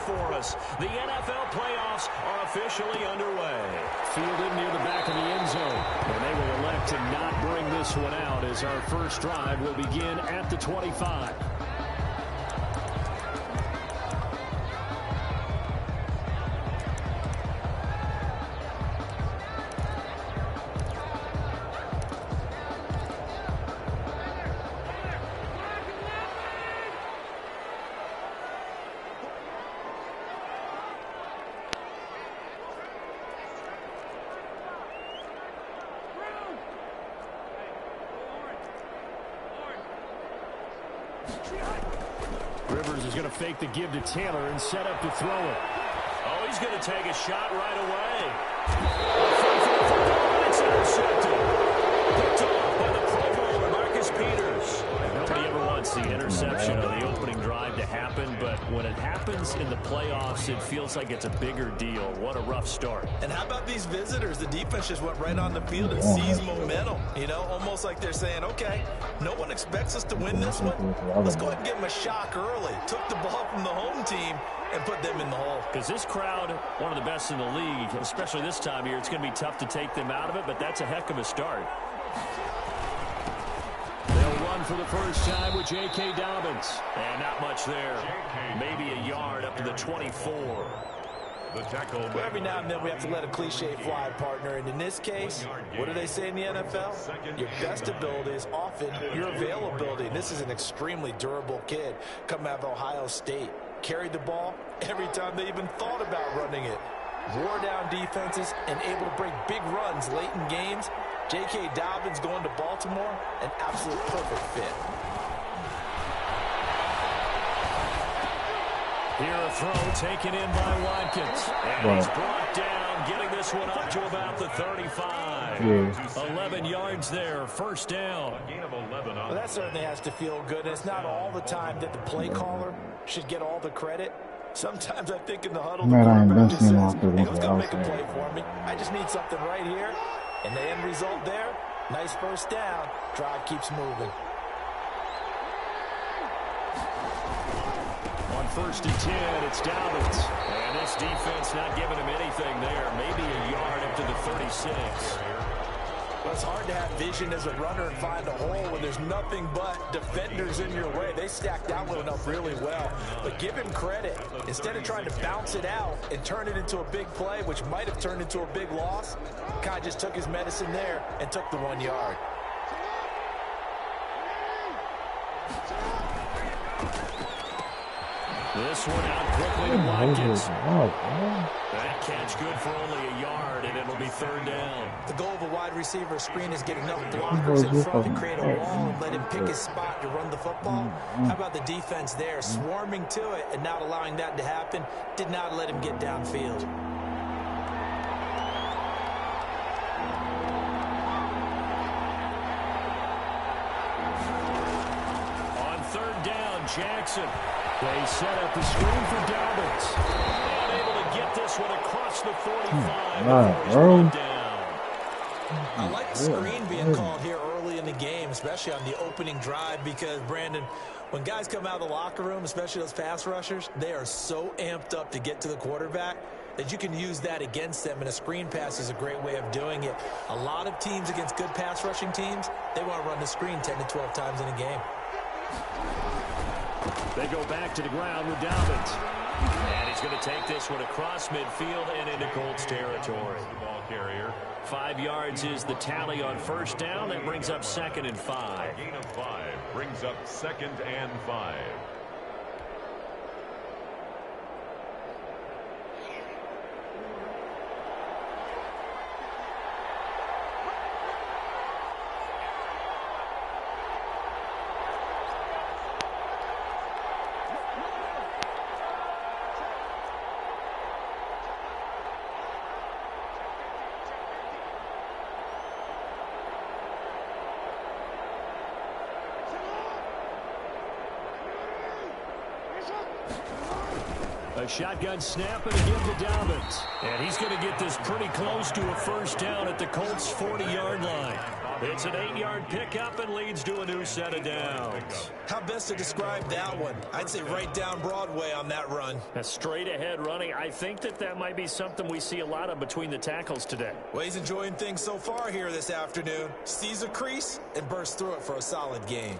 for us. The NFL playoffs are officially underway. Fielded near the back of the end zone. And they will elect to not bring this one out as our first drive will begin at the 25. Rivers is going to fake the give to Taylor and set up to throw it. Oh, he's going to take a shot right away. It's intercepted. Picked off by the Pro Bowler, Marcus Peters. Nobody ever wants the interception on the opening drive to happen, but when it happens in the playoffs, it feels like it's a bigger deal. What a rough start. And how about these visitors? The defense just went right on the field and seized momentum. You know, almost like they're saying, okay, no one expects us to win this one. Let's go ahead and give them a shock early. Took the ball from the home team and put them in the hole. Because this crowd, one of the best in the league, especially this time of year, it's going to be tough to take them out of it, but that's a heck of a start. They'll run for the first time with J.K. Dobbins. And not much there. Maybe a yard up to the 24. The tackle. Well, every now and then we have to let a cliche fly, partner. And in this case, what do they say in the NFL? Your best ability is often your availability. And this is an extremely durable kid coming out of Ohio State. Carried the ball every time they even thought about running it. Wore down defenses and able to break big runs late in games. J.K. Dobbins going to Baltimore, an absolute perfect fit. Here a throw taken in by Watkins. And he's brought down, getting this one up to about the 35. 11 yards there, first down. Well, that certainly has to feel good. It's not all the time that the play caller should get all the credit. Sometimes I think in the huddle, the quarterback just says, hey, who's going to make a play for me? I just need something right here. And the end result there, nice first down. Drive keeps moving. On 1st and 10, it's Dobbins. And this defense not giving him anything there. Maybe a yard up to the 36. Well, it's hard to have vision as a runner and find a hole when there's nothing but defenders in your way. They stacked that one up really well. But give him credit. Instead of trying to bounce it out and turn it into a big play, which might have turned into a big loss, Kai just took his medicine there and took the 1 yard. This one out quickly to Watkins. That catch good for only a yard, and it'll be 3rd down. The goal of a wide receiver screen is get enough blockers in front to create a wall and let him pick his spot to run the football. How about the defense there, swarming to it and not allowing that to happen? Did not let him get downfield. On 3rd down, Jackson. They set up the screen for Dobbins. Unable to get this one across the 45 before he's run down. I like the screen being called here early in the game, especially on the opening drive, because, Brandon, when guys come out of the locker room, especially those pass rushers, they are so amped up to get to the quarterback that you can use that against them, and a screen pass is a great way of doing it. A lot of teams against good pass rushing teams, they want to run the screen 10 to 12 times in a game. They go back to the ground with Dobbins. And he's going to take this one across midfield and into Colts territory. The ball carrier. 5 yards is the tally on 1st down. That brings up 2nd and 5. A gain of 5 brings up 2nd and 5. A shotgun snap and a give to Dobbins. And he's going to get this pretty close to a 1st down at the Colts' 40-yard line. It's an 8-yard pickup and leads to a new set of downs. How best to describe that one? I'd say right down Broadway on that run. A straight-ahead running. I think that might be something we see a lot of between the tackles today. Well, he's enjoying things so far here this afternoon. Sees a crease and bursts through it for a solid gain.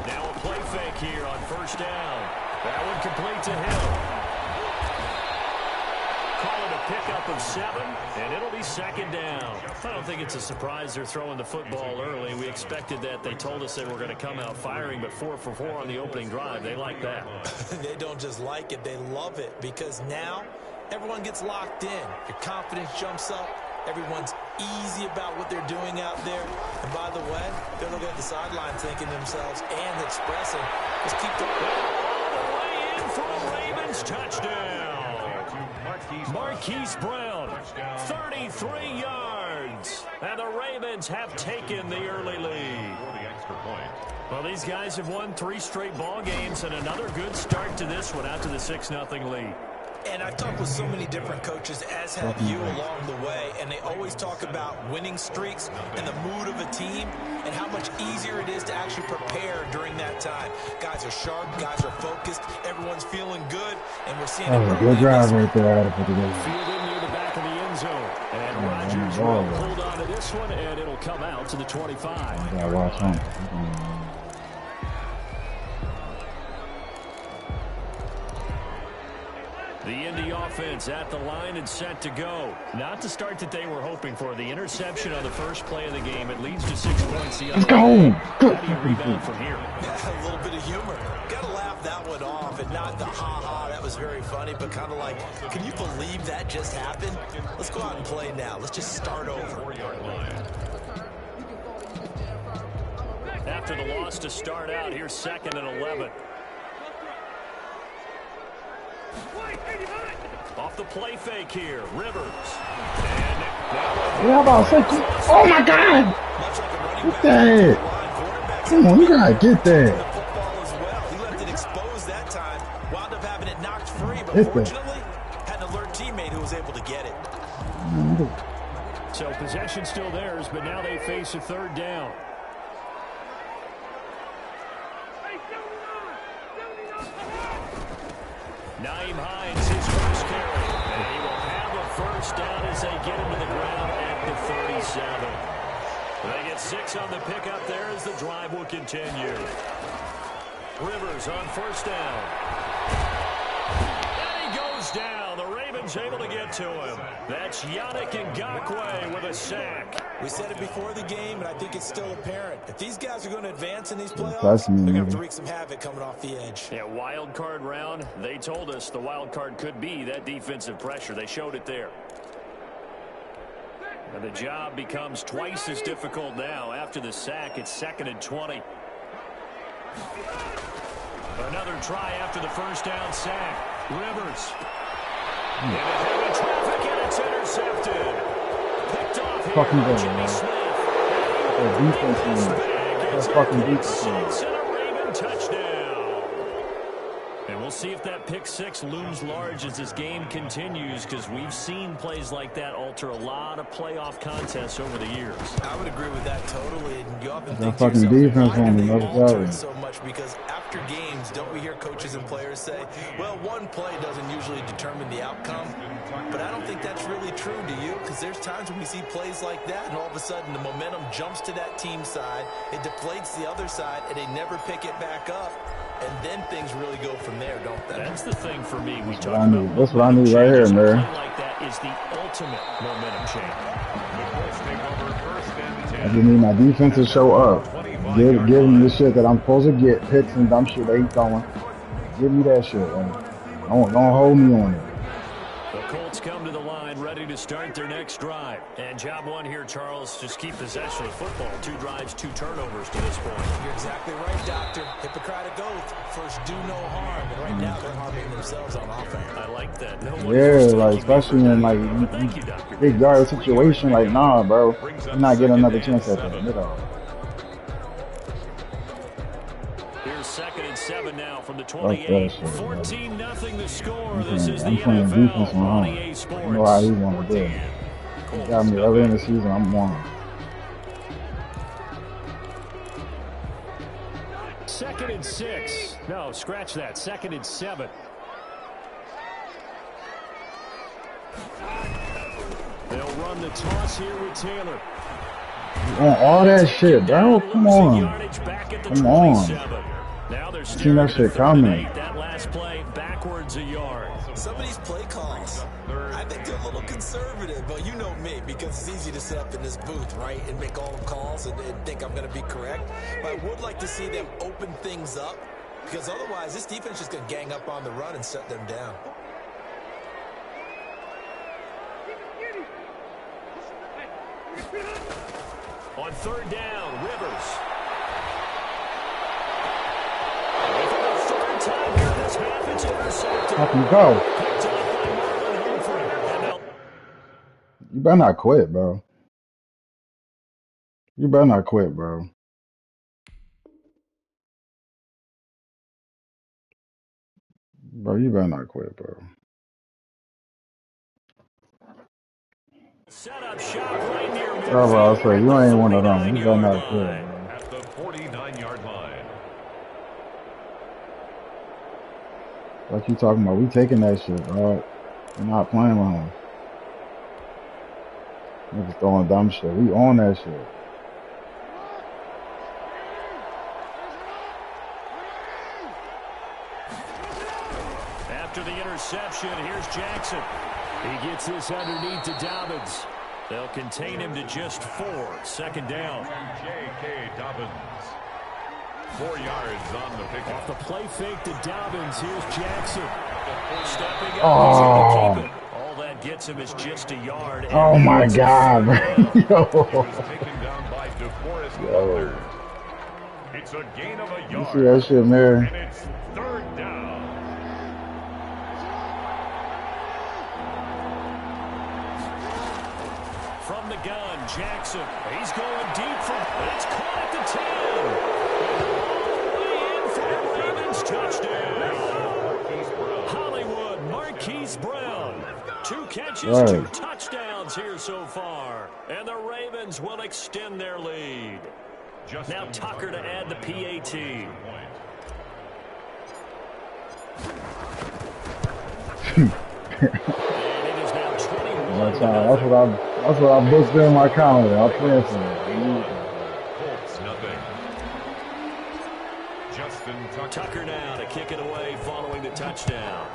Now a play fake here on first down. That one complete to Hill. Call it a pickup of 7, and it'll be second down. I don't think it's a surprise they're throwing the football early. We expected that. They told us they were going to come out firing, but 4 for 4 on the opening drive. They like that. They don't just like it, they love it, because now everyone gets locked in. Your confidence jumps up. Everyone's easy about what they're doing out there. And by the way, they're looking at the sideline thinking to themselves and expressing, let's keep the all the way in for a Ravens touchdown. Marquise Brown, 33 yards. And the Ravens have taken the early lead. Well, these guys have won 3 straight ball games and another good start to this one out to the 6-0 lead. And I've talked with so many different coaches, as have you, along the way, and they always talk about winning streaks and the mood of a team and how much easier it is to actually prepare during that time. Guys are sharp, guys are focused, everyone's feeling good, and we're seeing a good drive right there. Fielded near the back of the end zone. And Rodgers will hold on to this one, and it'll come out to the 25. Yeah, watch him. The Indy offense at the line and set to go. Not the start that they were hoping for. The interception on the first play of the game. It leads to 6 points. Let's go. How do you rebound from here? Yeah, a little bit of humor. Got to laugh that one off, and not the ha-ha, that was very funny, but kind of like, can you believe that just happened? Let's go out and play now. Let's just start over. After the loss to start out, here's 2nd and 11. Off the play fake here, Rivers. Yeah, about to say, oh my God! Get that! Come on, you gotta get that. He left it exposed that time. Wound up having it knocked free, but fortunately, had an alert teammate who was able to get it. So possession still theirs, but now they face a 3rd down. Naeem Hines, his first carry. And he will have a first down as they get him to the ground at the 37. They get 6 on the pickup there as the drive will continue. Rivers on first down. And he goes down. The Ravens able to get to him. That's Yannick Ngakoue with a sack. We said it before the game, and I think it's still apparent. If these guys are going to advance in these playoffs, they're going to have to wreak some havoc coming off the edge. Yeah, wild card round. They told us the wild card could be that defensive pressure. They showed it there. And the job becomes twice as difficult now. After the sack, it's 2nd and 20. Another try after the first down sack. Rivers. In the heavy traffic, and it's intercepted. Picked off here by Jimmy Smith. That's fucking defense. And a Raven touchdown. And we'll see if that pick 6 looms large as this game continues, because we've seen plays like that alter a lot of playoff contests over the years. I would agree with that totally. And you often That think to fucking yourself, defense why on do the they other alter it side. so much? Because after games, don't we hear coaches and players say, well, one play doesn't usually determine the outcome. But I don't think that's really true, do you? Because there's times when we see plays like that, and all of a sudden the momentum jumps to that team side, it deflates the other side, and they never pick it back up. And then things really go from there, don't they? That's the thing for me. We talk I need. about That's what I need right here, changes. A man. play like that is the ultimate momentum change. I just need my defense to show up. Give them the shit that I'm supposed to get. Picks and dumb shit they ain't throwing. Give me that shit. Man. Don't hold me on it. The Colts come to the line ready to start their next drive. And job one here, Charles, just keep possession of the football. 2 drives, 2 turnovers to this point. You're exactly right, Doctor. Hippocratic oath. First, do no harm. And right now, they're harming themselves on offense. I like that. No Yeah, like especially in like big yard situation, like nah, bro, you're not getting another chance at that. 7 now from the Fuck 28. that shit, 14-0 the score. This is the I'm playing defense NFL on on home. EA I Sports. know how he want to do it. He got me early in the season. I'm on. 2nd and 6. No, scratch that. 2nd and 7. They'll run the toss here with Taylor. On all that shit, bro. Come on. Come on. Now they're Seen that shit coming. That last play backwards a yard. Some of these play calls, I think they're a little conservative, but you know me, because it's easy to sit up in this booth, right, and make all the calls and think I'm going to be correct. But I would like to see them open things up, because otherwise this defense is just going to gang up on the run and shut them down. On 3rd down, Rivers. How can you go? You better not quit, bro. You better not quit, bro. Bro, you better not quit, bro. Bro, I say, you ain't one of them. You better not quit, bro. At the 49-yard line. Like you talking about, we taking that shit, bro. We're not playing with him. Niggas throwing dumb shit. We on that shit. After the interception, here's Jackson. He gets this underneath to Dobbins. They'll contain him to just 4. 2nd down. J.K. Dobbins. 4 yards on the pickup. Off the play fake to Dobbins, here's Jackson. Stepping up, Oh. he's going to keep it. All that gets him is just a yard. Oh my God, bro. Yo. Taken down by DeForest Buckner. It's a gain of a You yard. see that shit, man? And it's 3rd down. From the gun, Jackson. He's going deep for. It's caught at the 10. Way in for a Ravens touchdown. Hollywood Marquise Brown. 2 catches, 2 touchdowns here so far. And the Ravens will extend their lead. Now Tucker to add the PAT. That's what I booked in my calendar. I'll plan for that. Colts nothing. Justin Tucker now to kick it away following the touchdown.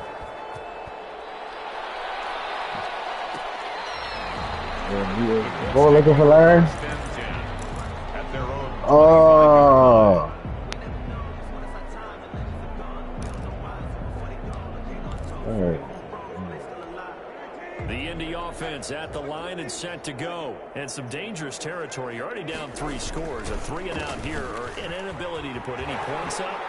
Boy looking for Larry. Oh. Alright. The Indy offense at the line and set to go. And some dangerous territory. You're already down 3 scores. A 3 and out here, or an inability to put any points up.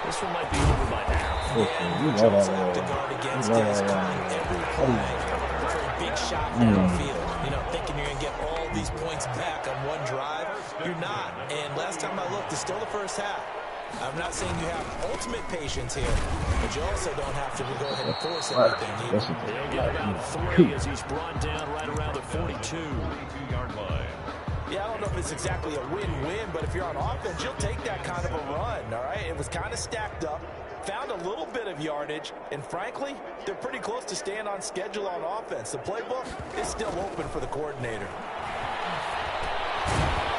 This one might be over by half. You also have to guard against this calling every play for a big shot downfield. You know, thinking you're going to get all these points back on one drive. You're not. And last time I looked, it's still the first half. I'm not saying you have ultimate patience here, but you also don't have to go ahead and force everything either. They'll get about 3 as he's brought down right around the 42-yard line. Yeah, I don't know if it's exactly a win-win, but if you're on offense, you'll take that kind of a run, all right? It was kind of stacked up, found a little bit of yardage, and frankly, they're pretty close to staying on schedule on offense. The playbook is still open for the coordinator.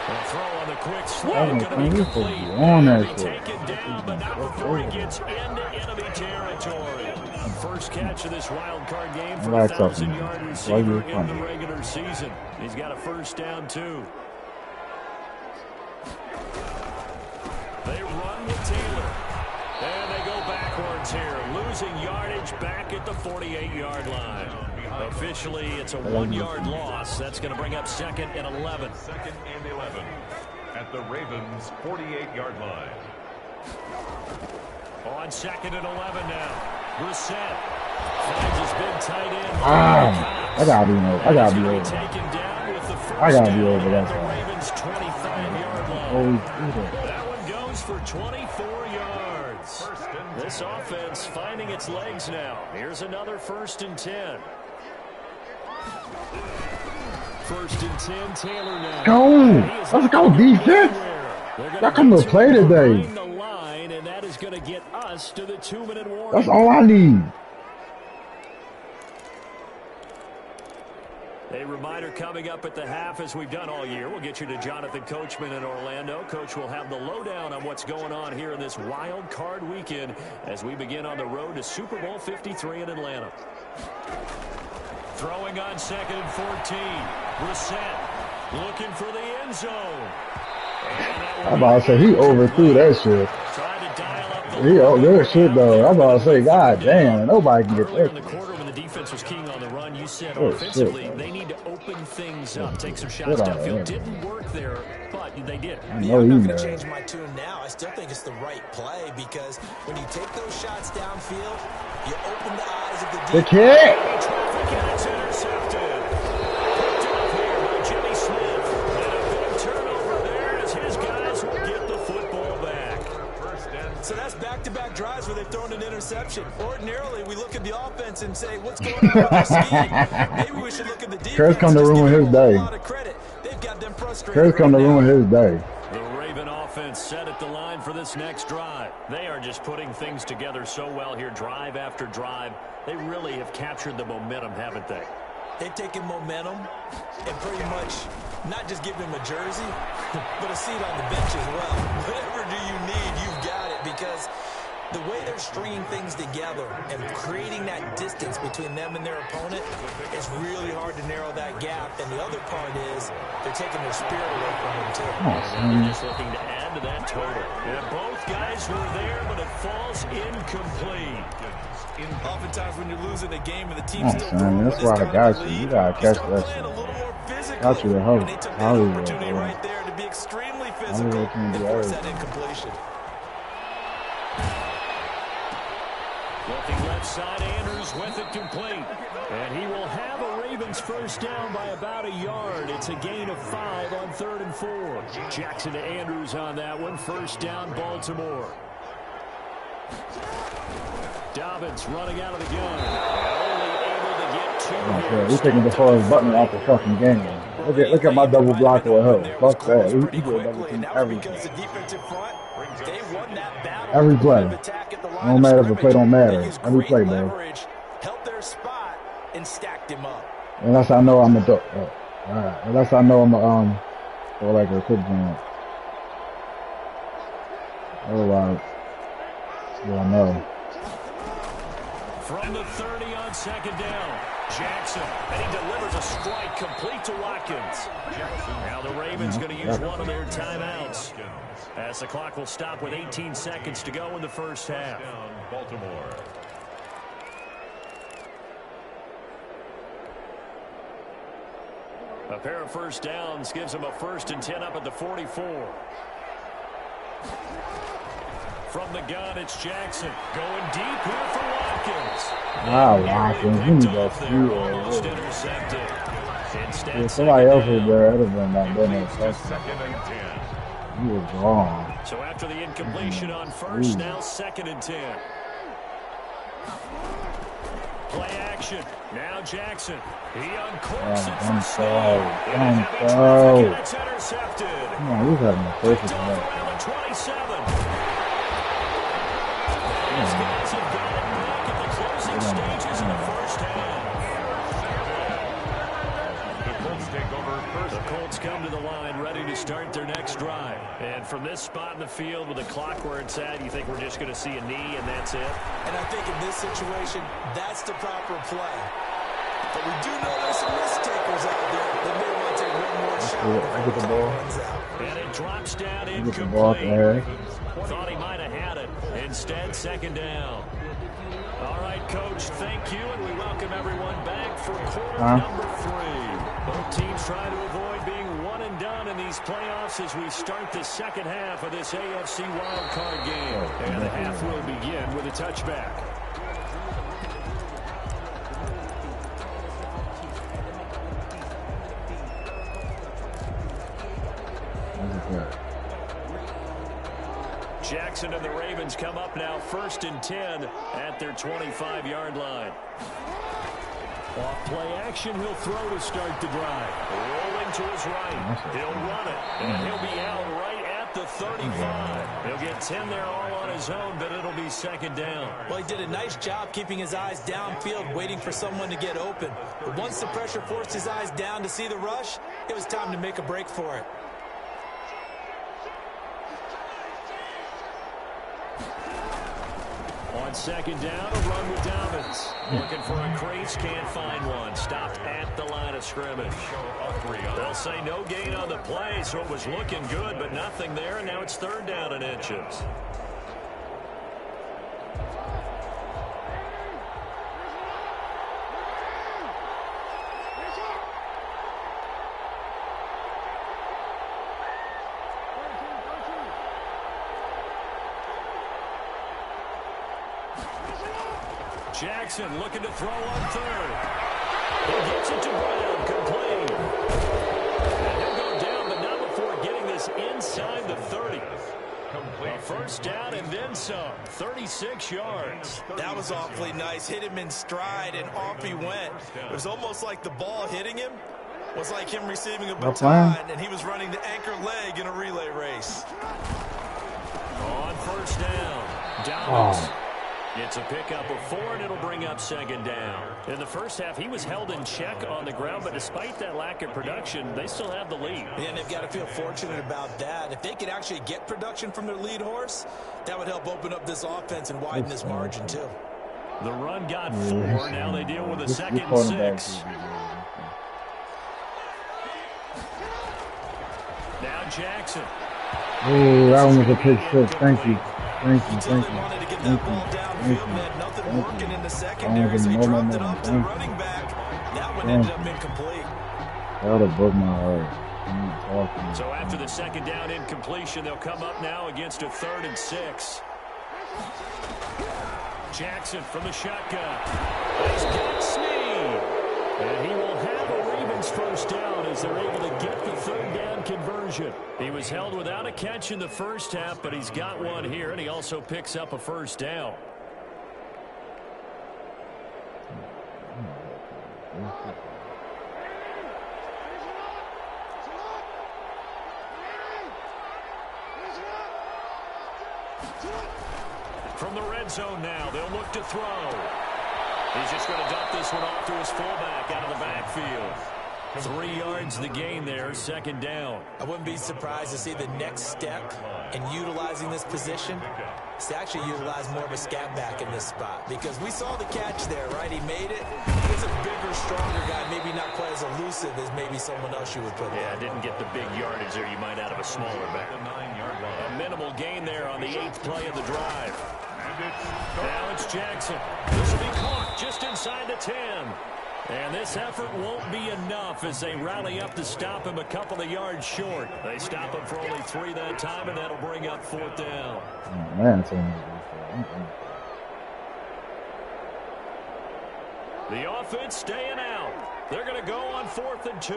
The throw on the quick slow, Oh, going to be complete. on that shit. Taken down, but not before he gets into enemy territory. First catch of this wild card game for a 1,000-yard receiver in the regular season. He's got a first down, too. They run with Taylor. And they go backwards here, losing yardage back at the 48-yard line. Officially, it's a 1-yard loss. That's going to bring up 2nd and 11. 2nd and 11 at the Ravens' 48-yard line. On 2nd and 11 now. Brissett finds his big tight end. I gotta be over. I gotta be over. I gotta be over that. The Ravens' 25-yard line. That one goes for 24 yards. yards. This offense finding its legs now. Here's another 1st and 10. 1st and 10, Taylor now. Let's go, defense. Y'all come to play today. The line, and that is going to get us to the 2-minute warning. That's all I need. A reminder coming up at the half, as we've done all year. We'll get you to Jonathan Coachman in Orlando. Coach will have the lowdown on what's going on here in this wild card weekend as we begin on the road to Super Bowl 53 in Atlanta. Throwing on 2nd and 14. Brissett looking for the end zone. I'm about to say he overthrew that shit. He good shit though. I'm about to say, God damn, nobody can get Earlier in that. the quarter when the defense was keying on the run, you said offensively they need to open things up, take some shots downfield. Didn't work there, but they did. I'm not going to change my tune now. I still think it's the right play because when you take those shots downfield, you open the eyes of the defense. The kid. Traffic and it's intercepted. Picked up here by Jimmy Smith. And a big turnover there as his guys will get the football back. So that's back-to-back drives where they've thrown an interception. Ordinarily, we look at the offense and say, what's going on with their scheme? Maybe we should look at the defense. Curse come to ruin his day. They've got them frustrated. Curse come to ruin his day. The Raven offense set at the line for this next drive. They are just putting things together so well here, drive after drive. They really have captured the momentum, haven't they? They've taken momentum and pretty much not just giving him a jersey, but a seat on the bench as well. Whatever do you need, you've got it, because the way they're stringing things together and creating that distance between them and their opponent, it's really hard to narrow that gap. And the other part is they're taking their spirit away from them, too. They're just looking to add to that total. And both guys were there, but it falls incomplete. Oftentimes when you're losing a game and the team's still that's why I got you. You gotta catch that shit. Got you the hope. Hollywood. Right there to be extremely physical and force that incompletion. Looking left side, Andrews with it complete. And he will have a Ravens 1st down by about a yard. It's a gain of 5 on 3rd and 4. Jackson to Andrews on that one. 1st down, Baltimore. Dobbins running out of the gun. Only able to get 2 He's taking the first button off the fucking game. Look at my double block with her. Fuck that. We do a double team everything. Every play. No matter if the play don't matter. Every play, bro. Held their spot and stacked him up. Unless I know I'm a alright. Unless I know I'm a or like a quick jump. Otherwise, yeah, I know. From the 30 on 2nd down, Jackson, and he delivers a strike complete to Watkins. Now the Ravens going to use one of their timeouts as the clock will stop with 18 seconds to go in the 1st half. Baltimore. A pair of 1st downs gives them a 1st and 10 up at the 44. From the gun, it's Jackson going deep here for Watkins. Watkins, you need that few. Almost intercepted. Instead, if somebody else was there, it would have been like that. 2nd and 10. He was wrong. So after the incompletion on 1st, now 2nd and 10. Play action. Now Jackson. He uncorks it from Stone. It's intercepted. Come on, he's having a perfect around the 27. These guys have got it back at the closing stages in the 1st half. The Colts take over 1st. The Colts come to the line ready to start their next drive. And from this spot in the field with the clock where it's at, you think we're just going to see a knee and that's it? And I think in this situation, that's the proper play. But we do know there's some risk takers out there that may want to take one more shot before the clock runs out. And it drops down incomplete. Thought he might have had it. Instead, 2nd down. All right, Coach, thank you, and we welcome everyone back for quarter number 3. Both teams trying to avoid being one and done in these playoffs as we start the 2nd half of this AFC wildcard game. And the half will begin with a touchback. Jackson and the Ravens come up now 1st and 10 at their 25-yard line. Off play action, he'll throw to start the drive. Rolling to his right. He'll run it, and he'll be out right at the 35. He'll get 10 there all on his own, but it'll be 2nd down. Well, he did a nice job keeping his eyes downfield, waiting for someone to get open. But once the pressure forced his eyes down to see the rush, it was time to make a break for it. On 2nd down, a run with Dobbins. Looking for a crease, can't find one. Stopped at the line of scrimmage. They'll say no gain on the play, so it was looking good, but nothing there, and now it's 3rd down and inches. Jackson looking to throw on 3rd. He gets it to Brown, complete. And he'll go down, but not before getting this inside the 30. A 1st down and then some, 36 yards. That was awfully nice. Hit him in stride, and off he went. It was almost like the ball hitting him was like him receiving a baton, and he was running the anchor leg in a relay race. On 1st down, Dobbins. It's a pickup of 4, and it'll bring up 2nd down. In the first half, he was held in check on the ground, but despite that lack of production, they still have the lead. And they've got to feel fortunate about that. If they could actually get production from their lead horse, that would help open up this offense and widen this margin, too. The run got 4. Now they deal with a 2nd and 6. Now Jackson. Oh, that one was a pick 6. Thank you. Thank you. Until they wanted to get that ball downfield, they had nothing working in the secondary, so he dropped it off to the running back. That one ended up incomplete. That would have broke my heart. So after the 2nd down incompletion, they'll come up now against a 3rd and 6. Jackson from the shotgun. He's got Snead. And he will have a Ravens 1st down as they're able to get the 3rd down conversion. He was held without a catch in the first half, but he's got one here, and he also picks up a 1st down. From the red zone now, they'll look to throw. He's just going to dump this one off to his fullback out of the backfield. 3 yards the gain there, 2nd down. I wouldn't be surprised to see the next step in utilizing this position is to actually utilize more of a scat back in this spot. Because we saw the catch there, right? He made it. He's a bigger, stronger guy, maybe not quite as elusive as maybe someone else you would put there. Yeah, didn't get the big yardage there you might out of a smaller back. A minimal gain there on the 8th play of the drive. Now it's Jackson. This will be caught just inside the 10. And this effort won't be enough as they rally up to stop him a couple of yards short. They stop him for only 3 that time, and that'll bring up 4th down. Oh, man, the offense staying out. They're going to go on 4th and 2.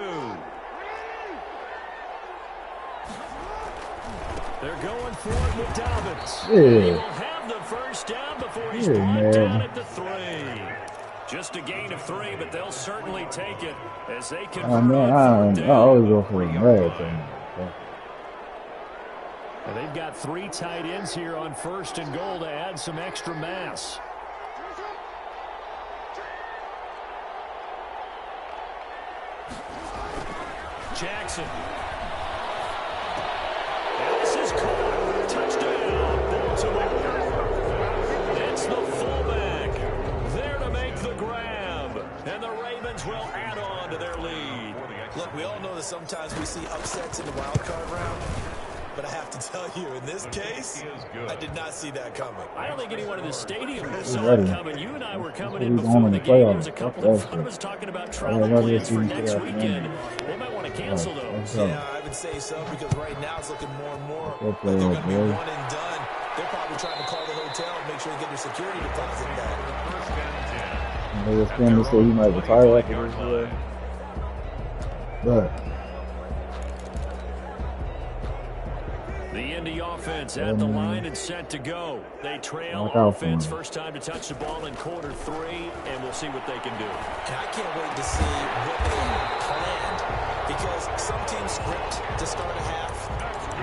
They're going for it with Dobbins. Yeah. He will have the 1st down before he's brought down at the 3. Just a gain of 3, but they'll certainly take it as they convert on 4th down. I always go for the red thing. And they've got 3 tight ends here on 1st and goal to add some extra mass. Jackson. And this is caught. Touchdown, Baltimore. It's the fullback there to make the grab. And the Ravens will add on to their lead. Look, we all know that sometimes we see upsets in the wild card round. But I have to tell you, in this case, I did not see that coming. I don't think anyone in the stadium saw it coming. You and I were coming in before the game. There was a couple in front of us talking about travel plans for next weekend. They might want to cancel those. Yeah, I would say so, because right now it's looking more and more like they're going to be one and done. They're probably trying to call the hotel and make sure they get their security deposit back. They were saying to say he might retire after this year. But The Indy offense at the line and set to go. They trail offense first time to touch the ball in quarter 3, and we'll see what they can do. And I can't wait to see what they have planned, because some teams script to start a half.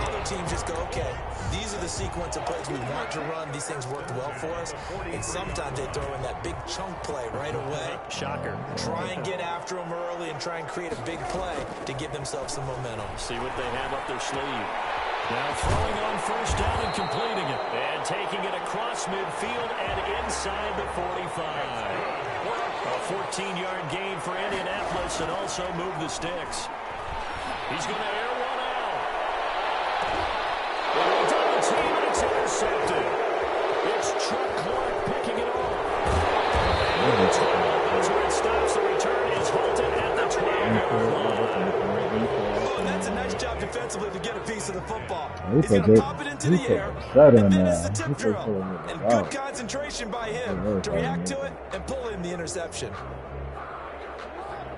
Other teams just go, okay, these are the sequence of plays we want to run. These things worked well for us. And sometimes they throw in that big chunk play right away. Shocker. Try and get after them early and try and create a big play to give themselves some momentum. See what they have up their sleeve. Now throwing on first down and completing it. And taking it across midfield and inside the 45. A 14-yard gain for Indianapolis and also move the sticks. He's going to air one out. Double team and it's intercepted. It's Chuck Clark picking it off. That's where it stops. The return is halted at the 12-yard line. That's a nice job defensively to get a piece of the football. He's going to pop it into the air, and then it's the tip drill. And good concentration by him to react to it and pull in the interception.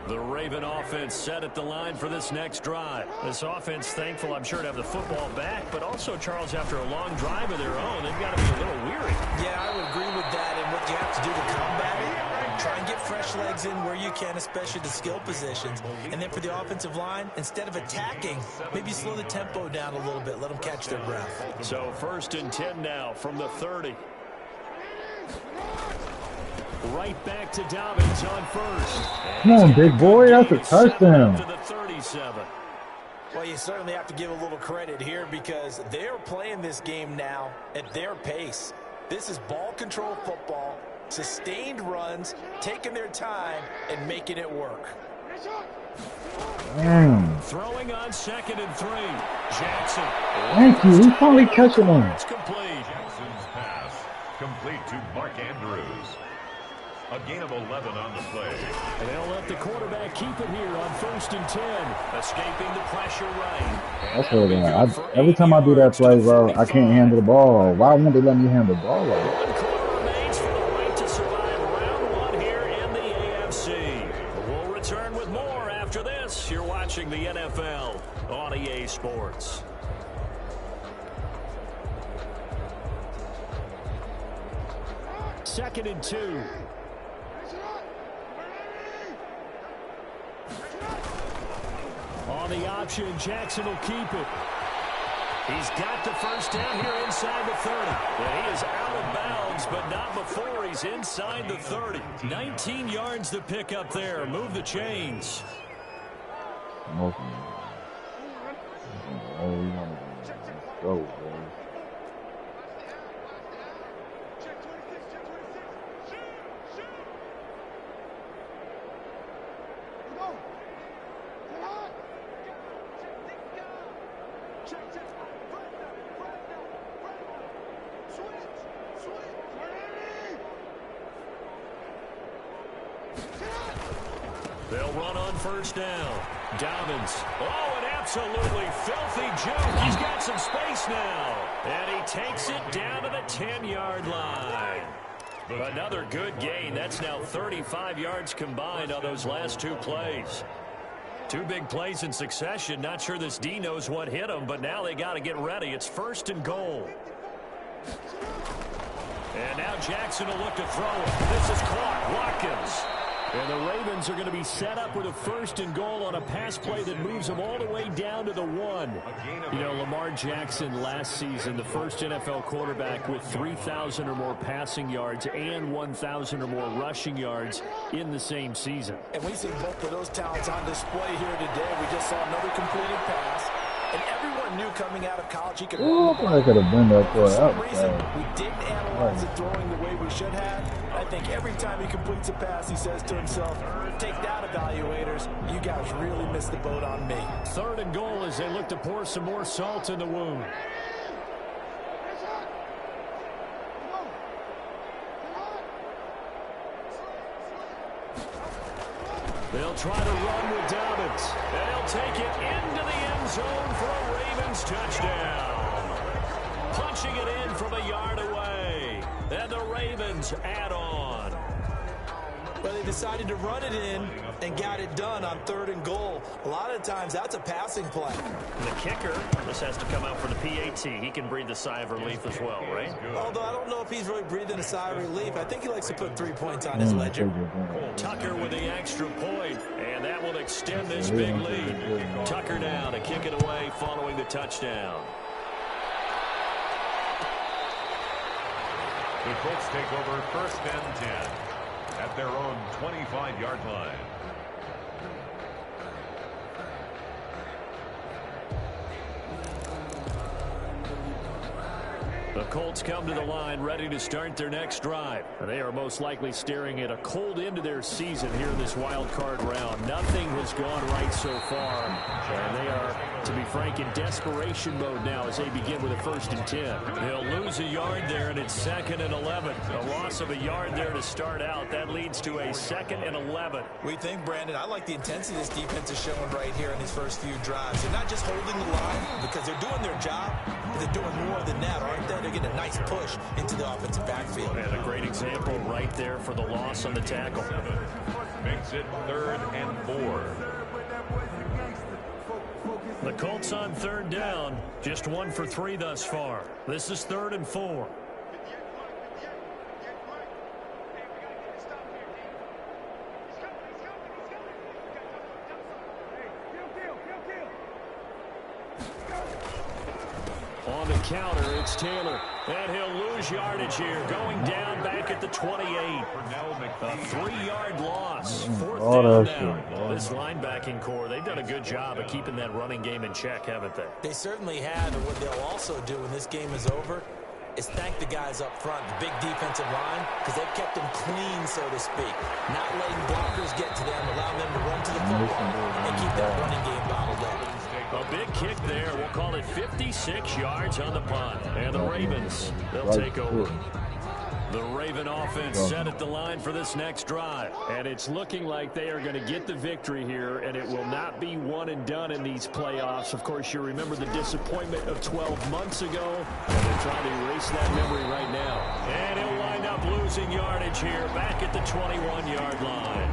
The Raven offense set at the line for this next drive. This offense thankful, I'm sure, to have the football back, but also, Charles, after a long drive of their own, they've got to be a little weary. Yeah, I would agree with that, and what you have to do to combat it, try and get fresh legs in where you can, especially the skill positions. And then for the offensive line, instead of attacking, maybe slow the tempo down a little bit, let them catch their breath. So 1st and 10 now from the 30. Right back to Dobbins on first. Come on, big boy. That's a touchdown. To the 37. Well, you certainly have to give a little credit here because they're playing this game now at their pace. This is ball control football, sustained runs, taking their time, and making it work. Damn. Throwing on 2nd and 3. Jackson. Thank you. We finally catching him. It's complete. Jackson's pass complete to Mark Andrews. A gain of 11 on the play. And they'll let the quarterback keep it here on 1st and 10. Escaping the pressure right. That's what every time I do that play, bro, I can't handle the ball. Why won't they let me handle the ball? One quarter remains for the right to survive round 1 here in the AFC. We'll return with more after this. You're watching the NFL on EA Sports. Second and 2. On the option, Jackson will keep it. He's got the first down here inside the 30. And he is out of bounds, but not before he's inside the 30. 19 yards to pick up there. Move the chains. Go, bro. They'll run on first down. Dobbins. Oh, an absolutely filthy joke. He's got some space now. And he takes it down to the 10-yard line. Another good gain. That's now 35 yards combined on those last 2 plays. 2 big plays in succession. Not sure this D knows what hit him, but now they got to get ready. It's 1st and goal. And now Jackson will look to throw it. This is caught. Watkins. And the Ravens are going to be set up with a 1st and goal on a pass play that moves them all the way down to the 1. You know, Lamar Jackson last season, the first NFL quarterback with 3,000 or more passing yards and 1,000 or more rushing yards in the same season. And we see both of those talents on display here today. We just saw another completed pass. And everyone knew coming out of college he could run. I could have been there for For some reason, we didn't analyze the throwing the way we should have. I think every time he completes a pass, he says to himself, take that, evaluators. You guys really missed the boat on me. 3rd and goal as they look to pour some more salt in the wound. They'll try to run with Dobbins. And he'll take it into the end zone for a Ravens touchdown. Punching it in from a yard away. And the Ravens add on. Well, they they decided to run it in and got it done on 3rd and goal. A lot of times, that's a passing play. And the kicker, this has to come out for the PAT. He can breathe a sigh of relief as well, right? Although I don't know if he's really breathing a sigh of relief. I think he likes to put 3 points on his ledger. Tucker with the extra point, and that will extend this big lead. Tucker now to kick it away following the touchdown. The Colts take over 1st and 10 at their own 25-yard line. The Colts come to the line ready to start their next drive. They are most likely staring at a cold end to their season here in this wild card round. Nothing has gone right so far, and they are, to be frank, in desperation mode now as they begin with a 1st and 10. They'll lose a yard there, and it's 2nd and 11. A loss of a yard there to start out. That leads to a 2nd and 11. We think, Brandon, I like the intensity this defense is showing right here in these first few drives. They're not just holding the line because they're doing their job, but they're doing more than that, aren't they? They're getting a nice push into the offensive backfield. And a great example right there for the loss on the tackle. Makes it 3rd and 4. The Colts on 3rd down. Just 1 for 3 thus far. This is 3rd and 4. On the counter, it's Taylor. And he'll lose yardage here. Going down back at the 28. A 3-yard loss. 4th down now. This linebacking core, they've done a good job of keeping that running game in check, haven't they? They certainly have. And what they'll also do when this game is over is thank the guys up front, the big defensive line, because they've kept them clean, so to speak. Not letting blockers get to them, allowing them to run to the football and keep that running game bottled up. A big kick there. We'll call it 56 yards on the punt. And the Ravens, they'll take over. The Raven offense set at the line for this next drive. And it's looking like they are going to get the victory here, and it will not be one and done in these playoffs. Of course, you remember the disappointment of 12 months ago, and they're trying to erase that memory right now. And he'll wind up losing yardage here back at the 21-yard line.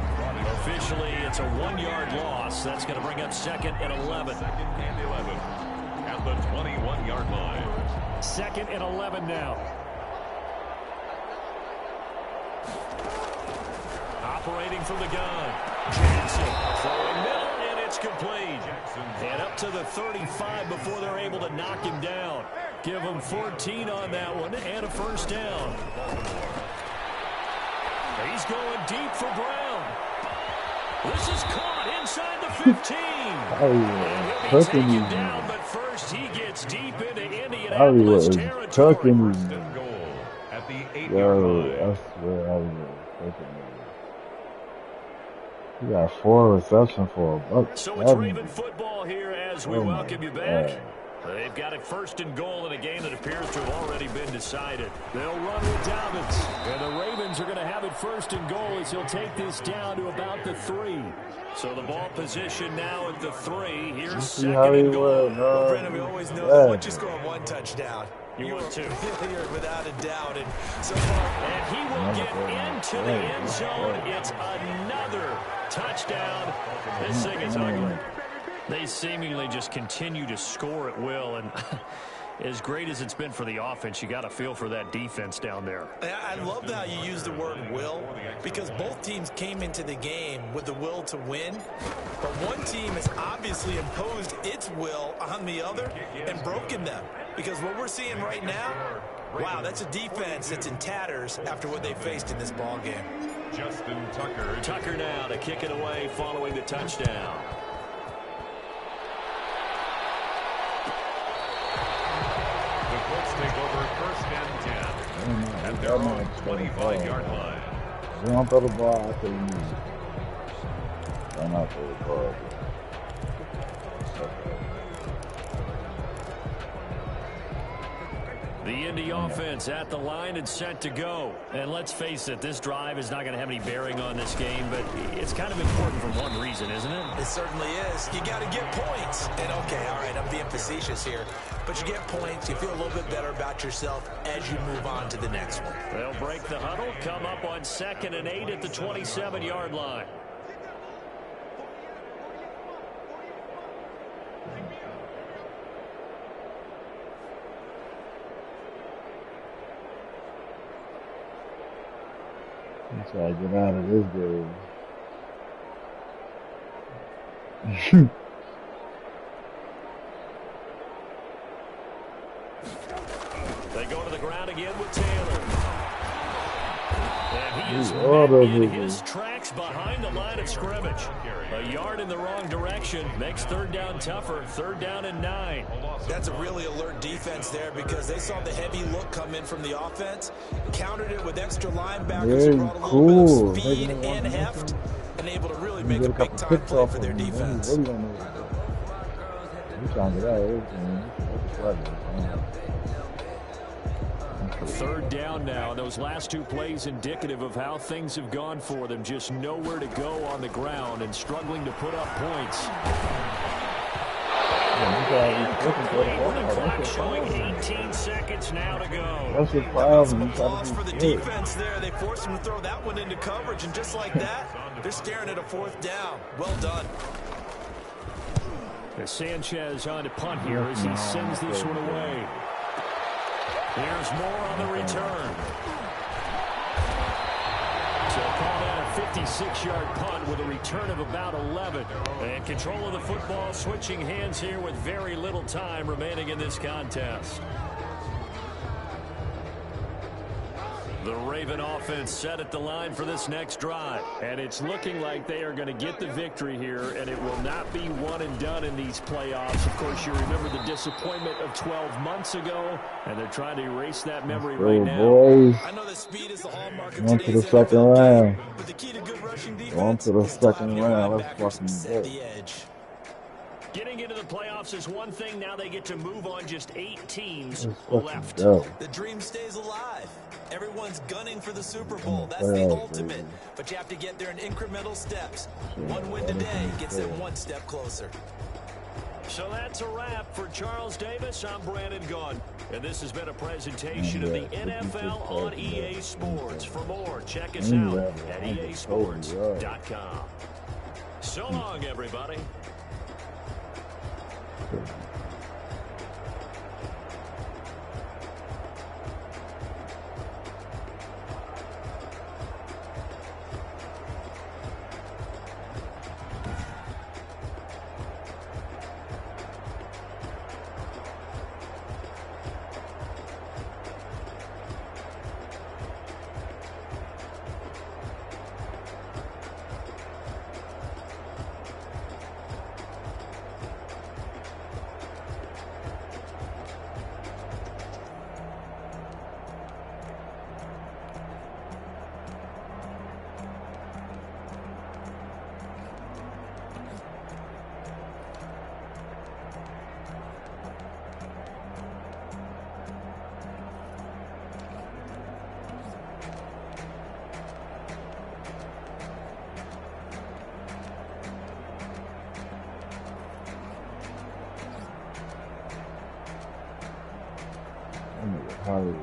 Officially, it's a 1-yard loss. That's going to bring up 2nd and 11. 2nd and 11 at the 21-yard line. 2nd and 11 now. Operating from the gun. Jackson throwing middle, and it's complete. And up to the 35 before they're able to knock him down. Give him 14 on that one and a 1st down. He's going deep for Brown. This is caught inside the 15. And he'll be taken down, but first he gets deep into Indianapolis territory. Goal at the 8-yard line. I swear I was taking it. You got 4 receptions for a buck. So it's Raven football here as we welcome you back. They've got it 1st and goal in a game that appears to have already been decided. They'll run with Dobbins. And the Ravens are going to have it 1st and goal as he'll take this down to about the 3. So the ball position now at the 3. Here's 2nd and goal. Well, Brennan, we always know that once you score 1 touchdown, you want to. You're without a doubt. And so far, and he will get into the end zone. It's another touchdown. This thing is ugly. They seemingly just continue to score at will, and as great as it's been for the offense, you got to feel for that defense down there. I love how you use the word will, because both teams came into the game with the will to win, but one team has obviously imposed its will on the other and broken them, because what we're seeing right now, wow, that's a defense that's in tatters after what they faced in this ball game. Justin Tucker. Tucker now to kick it away following the touchdown. Take over 1st and 10 at their own 25-yard line. They don't throw the ball after you need it. They're not throw the ball. The Indy offense at the line and set to go. And let's face it, this drive is not going to have any bearing on this game, but it's kind of important for one reason, isn't it? It certainly is. You got to get points. And okay, all right, I'm being facetious here, but you get points, you feel a little bit better about yourself as you move on to the next one. They'll break the huddle, come up on 2nd and 8 at the 27-yard line. That's why I get out of this game. They go to the ground again with Taylor. And he is in his tracks behind the line of scrimmage. A yard in the wrong direction makes 3rd down tougher. 3rd down and 9. That's a really alert defense there because they saw the heavy look come in from the offense, countered it with extra linebackers who brought a little bit of speed and heft, and able to really make a big-time play for their defense. Third down now. Those last 2 plays indicative of how things have gone for them. Just nowhere to go on the ground and struggling to put up points. With the clock showing 18 seconds now to go. That's the problem. Loss for the defense there. They forced him to throw that one into coverage, and just like that, they're staring at a 4th down. Well done. Sanchez on to punt here as he sends this one away. Here's more on the return. So call that a 56-yard punt with a return of about 11. And control of the football switching hands here with very little time remaining in this contest. The Raven offense set at the line for this next drive. And it's looking like they are going to get the victory here, and it will not be one and done in these playoffs. Of course, you remember the disappointment of 12 months ago, and they're trying to erase that memory right now. Boys. I know that speed is the hallmark of On to the today's second NFL round. game, but the key to good rushing defense On to the is to second allow your round. Let's linebackers fucking to set go. the edge. Getting into the playoffs is one thing. Now they get to move on just 8 teams Let's left. go. The dream stays alive. Everyone's gunning for the Super Bowl. That's the ultimate. But you have to get there in incremental steps. One win today gets them one step closer. So that's a wrap for Charles Davis. I'm Brandon Gaudin. And this has been a presentation of the NFL on EA Sports. For more, check us out at easports.com. So long, everybody. Hallelujah.